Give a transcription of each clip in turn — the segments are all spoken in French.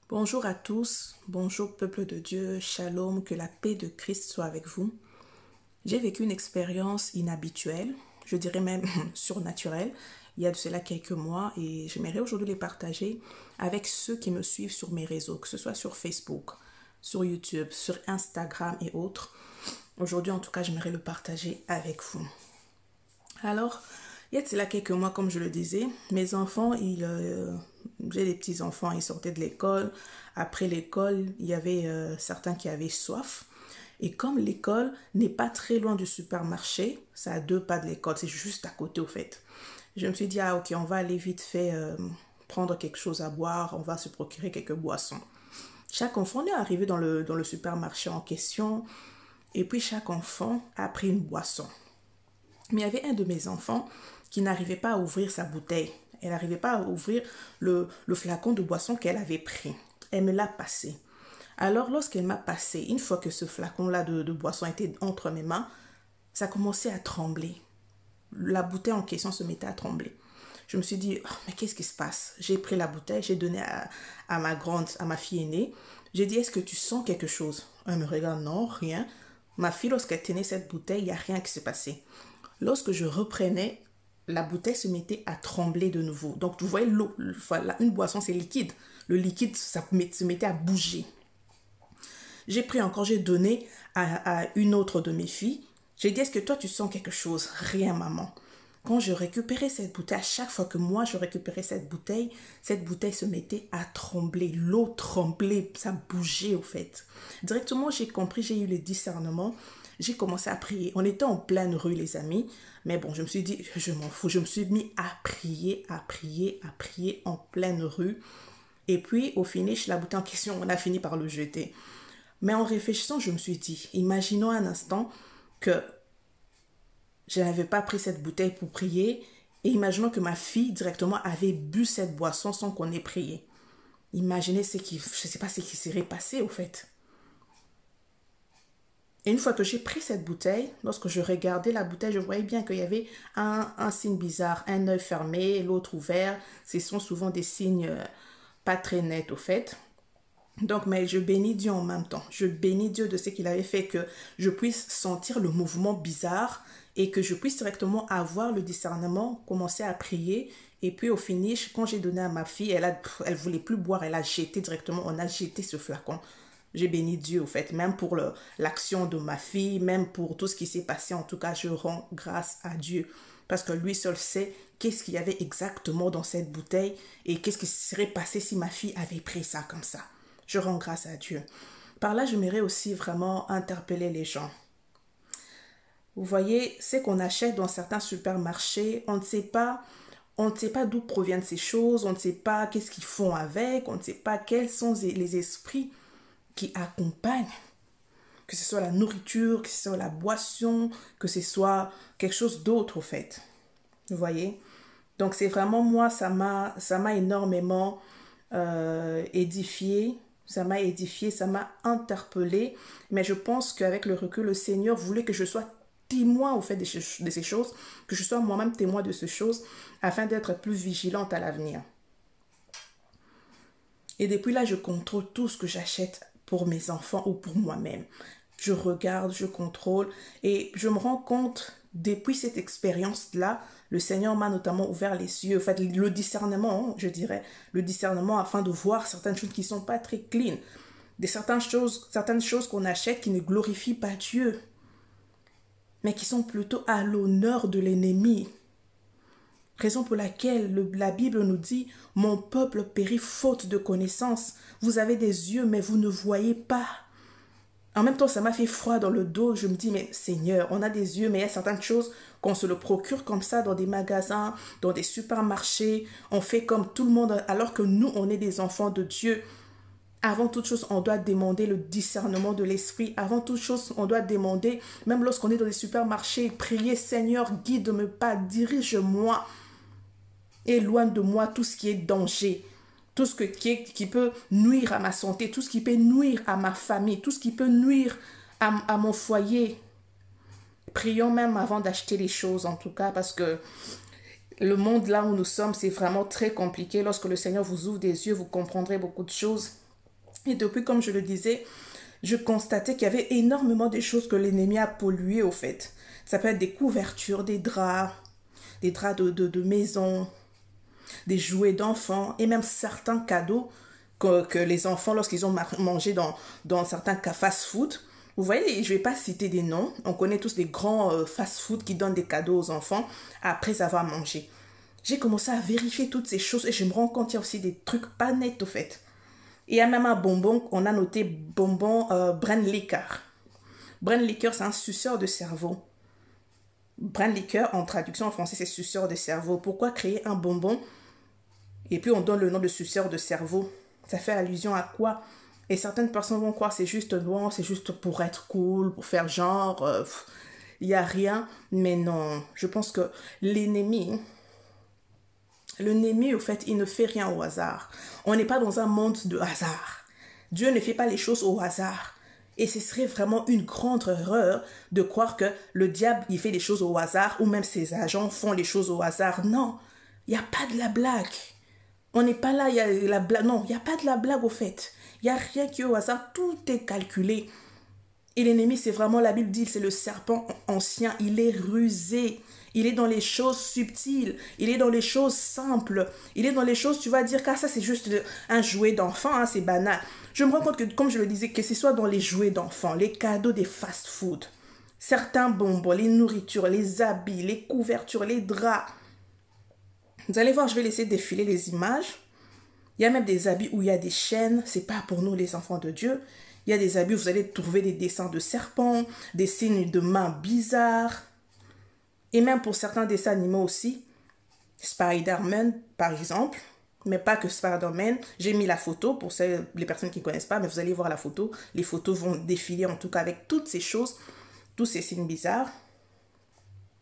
Bonjour à tous, bonjour peuple de Dieu, shalom, que la paix de Christ soit avec vous. J'ai vécu une expérience inhabituelle, je dirais même surnaturelle, il y a de cela quelques mois et j'aimerais aujourd'hui les partager avec ceux qui me suivent sur mes réseaux, que ce soit sur Facebook, sur YouTube, sur Instagram et autres. Aujourd'hui en tout cas, j'aimerais le partager avec vous. Alors, il y a de cela quelques mois, comme je le disais, mes enfants, j'ai des petits-enfants, ils sortaient de l'école. Après l'école, il y avait certains qui avaient soif. Et comme l'école n'est pas très loin du supermarché, c'est à 2 pas de l'école, c'est juste à côté au fait. Je me suis dit, ah ok, on va aller vite fait prendre quelque chose à boire, on va se procurer quelques boissons. Chaque enfant est arrivé dans le supermarché en question, et puis chaque enfant a pris une boisson. Mais il y avait un de mes enfants qui n'arrivait pas à ouvrir sa bouteille. Elle n'arrivait pas à ouvrir le flacon de boisson qu'elle avait pris. Elle me l'a passé. Alors, lorsqu'elle m'a passé, une fois que ce flacon-là de boisson était entre mes mains, ça commençait à trembler. La bouteille en question se mettait à trembler. Je me suis dit, oh, mais qu'est-ce qui se passe? J'ai pris la bouteille, j'ai donné à ma fille aînée. J'ai dit, est-ce que tu sens quelque chose? Elle me regarde, non, rien. Ma fille, lorsqu'elle tenait cette bouteille, il n'y a rien qui s'est passé. Lorsque je reprenais, la bouteille se mettait à trembler de nouveau. Donc, vous voyez, l'eau, une boisson, c'est liquide. Le liquide, ça se mettait à bouger. J'ai pris encore, j'ai donné à une autre de mes filles. J'ai dit, est-ce que toi, tu sens quelque chose? Rien, maman. Quand je récupérais cette bouteille, à chaque fois que moi, je récupérais cette bouteille se mettait à trembler. L'eau tremblait, ça bougeait, au fait. Directement, j'ai compris, j'ai eu le discernement. J'ai commencé à prier. On était en pleine rue, les amis. Mais bon, je me suis dit, je m'en fous. Je me suis mis à prier en pleine rue. Et puis, au finish, la bouteille en question, on a fini par le jeter. Mais en réfléchissant, je me suis dit, imaginons un instant que je n'avais pas pris cette bouteille pour prier. Et imaginons que ma fille, directement, avait bu cette boisson sans qu'on ait prié. Imaginez je ne sais pas ce qui serait passé, au fait. Et une fois que j'ai pris cette bouteille, lorsque je regardais la bouteille, je voyais bien qu'il y avait un signe bizarre, un œil fermé, l'autre ouvert. Ce sont souvent des signes pas très nets au fait. Donc, mais je bénis Dieu en même temps. Je bénis Dieu de ce qu'il avait fait que je puisse sentir le mouvement bizarre et que je puisse directement avoir le discernement, commencer à prier. Et puis au finish, quand j'ai donné à ma fille, elle voulait plus boire, elle a jeté directement, on a jeté ce flacon. J'ai béni Dieu, au fait, même pour l'action de ma fille, même pour tout ce qui s'est passé. En tout cas, je rends grâce à Dieu. Parce que lui seul sait qu'est-ce qu'il y avait exactement dans cette bouteille et qu'est-ce qui serait passé si ma fille avait pris ça comme ça. Je rends grâce à Dieu. Par là, j'aimerais aussi vraiment interpeller les gens. Vous voyez, ce qu'on achète dans certains supermarchés, on ne sait pas d'où proviennent ces choses, on ne sait pas qu'est-ce qu'ils font avec, on ne sait pas quels sont les esprits qui accompagnent, que ce soit la nourriture, que ce soit la boisson, que ce soit quelque chose d'autre au fait. Vous voyez? Donc c'est vraiment moi, ça m'a énormément édifié, ça m'a interpellé, mais je pense qu'avec le recul, le Seigneur voulait que je sois témoin au fait de ces choses, que je sois moi-même témoin de ces choses, afin d'être plus vigilante à l'avenir. Et depuis là, je contrôle tout ce que j'achète pour mes enfants ou pour moi-même. Je regarde, je contrôle et je me rends compte, depuis cette expérience-là, le Seigneur m'a notamment ouvert les yeux, en fait, le discernement, je dirais, le discernement afin de voir certaines choses qui ne sont pas très clean, certaines choses qu'on achète qui ne glorifient pas Dieu, mais qui sont plutôt à l'honneur de l'ennemi. Raison pour laquelle la Bible nous dit « Mon peuple périt faute de connaissance. Vous avez des yeux, mais vous ne voyez pas. » En même temps, ça m'a fait froid dans le dos. Je me dis « Mais Seigneur, on a des yeux, mais il y a certaines choses qu'on se le procure comme ça dans des magasins, dans des supermarchés. On fait comme tout le monde, alors que nous, on est des enfants de Dieu. » Avant toute chose, on doit demander le discernement de l'esprit. Avant toute chose, on doit demander, même lorsqu'on est dans les supermarchés, prier « Seigneur, guide-moi pas, dirige-moi. » Éloigne de moi tout ce qui est danger, tout ce qui peut nuire à ma santé, tout ce qui peut nuire à ma famille, tout ce qui peut nuire à mon foyer. Prions même avant d'acheter les choses, en tout cas, parce que le monde là où nous sommes, c'est vraiment très compliqué. Lorsque le Seigneur vous ouvre des yeux, vous comprendrez beaucoup de choses. Et depuis, comme je le disais, je constatais qu'il y avait énormément de choses que l'ennemi a polluées au fait. Ça peut être des couvertures, des draps de maison, des jouets d'enfants et même certains cadeaux que les enfants, lorsqu'ils ont mangé dans certains fast-food. Vous voyez, je ne vais pas citer des noms. On connaît tous des grands fast-food qui donnent des cadeaux aux enfants après avoir mangé. J'ai commencé à vérifier toutes ces choses et je me rends compte qu'il y a aussi des trucs pas nets au fait. Et il y a même un bonbon, on a noté bonbon Brain Liquor. Brain Liquor, c'est un suceur de cerveau. Brain Liquor, en traduction en français, c'est suceur de cerveau. Pourquoi créer un bonbon et puis on donne le nom de suceur de cerveau? Ça fait allusion à quoi? Et certaines personnes vont croire que c'est juste bon, c'est juste pour être cool, pour faire genre, il n'y a rien. Mais non, je pense que l'ennemi, au fait, il ne fait rien au hasard. On n'est pas dans un monde de hasard. Dieu ne fait pas les choses au hasard. Et ce serait vraiment une grande erreur de croire que le diable, il fait les choses au hasard ou même ses agents font les choses au hasard. Non, il n'y a pas de la blague. On n'est pas là, il y a la blague. Non, il n'y a pas de la blague au fait. Il n'y a rien qui est au hasard. Tout est calculé. Et l'ennemi, c'est vraiment, la Bible dit, c'est le serpent ancien. Il est rusé. Il est dans les choses subtiles. Il est dans les choses simples. Il est dans les choses, tu vas dire, que ça, c'est juste un jouet d'enfant, hein, c'est banal. Je me rends compte que, comme je le disais, que ce soit dans les jouets d'enfants, les cadeaux des fast-food, certains bonbons, les nourritures, les habits, les couvertures, les draps. Vous allez voir, je vais laisser défiler les images. Il y a même des habits où il y a des chaînes. C'est pas pour nous, les enfants de Dieu. Il y a des habits où vous allez trouver des dessins de serpents, des signes de mains bizarres. Et même pour certains dessins animaux aussi. Spider-Man, par exemple. Mais pas que Spider-Man. J'ai mis la photo pour les personnes qui ne connaissent pas, mais vous allez voir la photo. Les photos vont défiler en tout cas avec toutes ces choses, tous ces signes bizarres.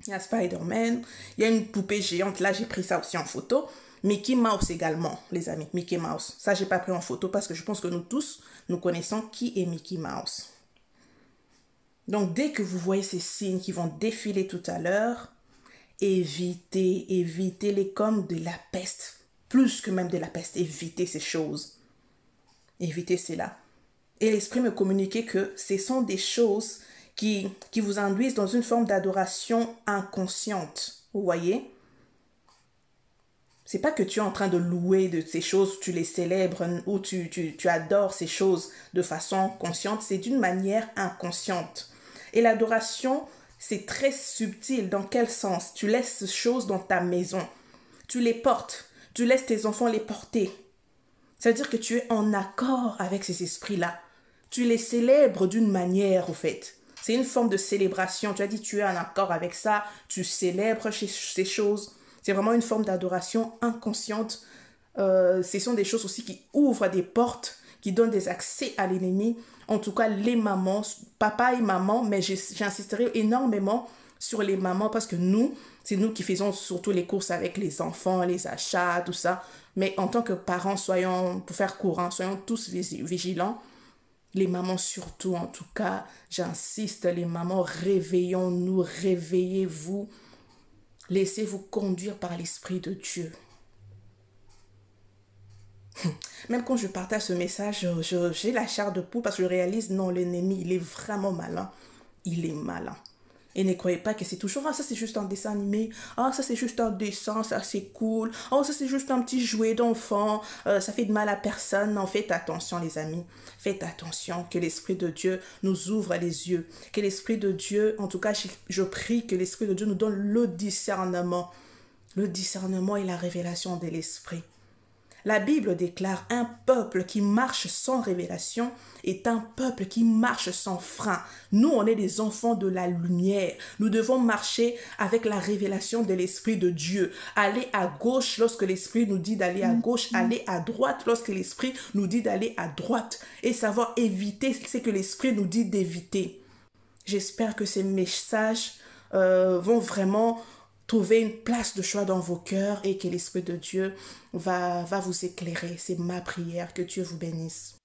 Il y a Spider-Man, il y a une poupée géante, là j'ai pris ça aussi en photo. Mickey Mouse également, les amis, Mickey Mouse. Ça, j'ai pas pris en photo parce que je pense que nous tous, nous connaissons qui est Mickey Mouse. Donc, dès que vous voyez ces signes qui vont défiler tout à l'heure, évitez-les comme de la peste. Plus que même de la peste, évitez ces choses. Évitez cela. Et l'Esprit me communiquait que ce sont des choses qui vous induisent dans une forme d'adoration inconsciente. Vous voyez? C'est pas que tu es en train de louer de ces choses, tu les célèbres ou tu adores ces choses de façon consciente, c'est d'une manière inconsciente. Et l'adoration, c'est très subtil. Dans quel sens? Tu laisses ces choses dans ta maison. Tu les portes. Tu laisses tes enfants les porter. C'est-à-dire que tu es en accord avec ces esprits-là. Tu les célèbres d'une manière, au fait. C'est une forme de célébration. Tu as dit, tu es en accord avec ça. Tu célèbres ces choses. C'est vraiment une forme d'adoration inconsciente. Ce sont des choses aussi qui ouvrent des portes, qui donnent des accès à l'ennemi. En tout cas, les mamans, papa et maman, mais j'insisterai énormément sur les mamans parce que c'est nous qui faisons surtout les courses avec les enfants, les achats, tout ça. Mais en tant que parents, pour faire courant, soyons tous vigilants. Les mamans surtout, en tout cas, j'insiste, les mamans, réveillons-nous, réveillez-vous. Laissez-vous conduire par l'Esprit de Dieu. Même quand je partage ce message, j'ai la chair de poule parce que je réalise, non, l'ennemi, il est vraiment malin. Il est malin. Et ne croyez pas que c'est toujours, ah, ça c'est juste un dessin animé, ah, ça c'est juste un dessin, ça c'est cool, oh, ça c'est juste un petit jouet d'enfant, ça fait de mal à personne. Non, faites attention les amis, faites attention que l'Esprit de Dieu nous ouvre les yeux, que l'Esprit de Dieu, en tout cas je prie que l'Esprit de Dieu nous donne le discernement et la révélation de l'Esprit. La Bible déclare un peuple qui marche sans révélation est un peuple qui marche sans frein. Nous, on est des enfants de la lumière. Nous devons marcher avec la révélation de l'Esprit de Dieu. Aller à gauche lorsque l'Esprit nous dit d'aller à gauche. Aller à droite lorsque l'Esprit nous dit d'aller à droite. Et savoir éviter ce que l'Esprit nous dit d'éviter. J'espère que ces messages vont vraiment trouver une place de choix dans vos cœurs et que l'Esprit de Dieu va vous éclairer. C'est ma prière. Que Dieu vous bénisse.